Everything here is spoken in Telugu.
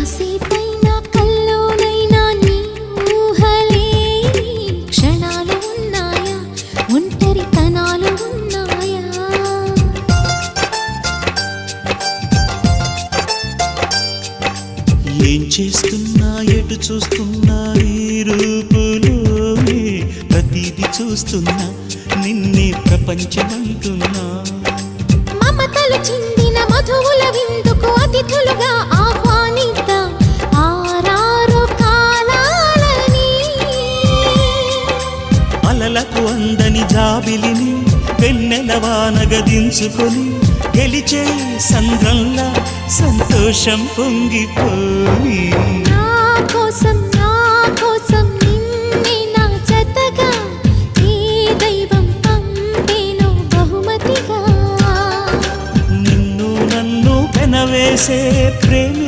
కాసేపైనా కల్లోనైనా నీ ఊహలే క్షణాలు ఉన్నాయా, ఒంటరితనాలు ఉన్నాయా? ఏం చేస్తున్నా ఎటు చూస్తున్నా ఈ రూపులోనే ప్రతిదీ చూస్తున్నా నిన్నే ప్రపంచమంటున్నా. మమతలు చిందిన మధువుల విందుకు అతిథులుగా ఆహ్వానిద్దాం ఆరారు కాలాలని. అలలకు అందని జాబిలిని వెన్నెల వానగదించుకొని గెలిచే సంద్రంలా సంతోషం పొంగిపోని. నా కోసం నిన్నే నా జతగా ఏ దైవం పంపేనో బహుమతిగా. నిన్ను నన్ను పెనవేసే ప్రేమి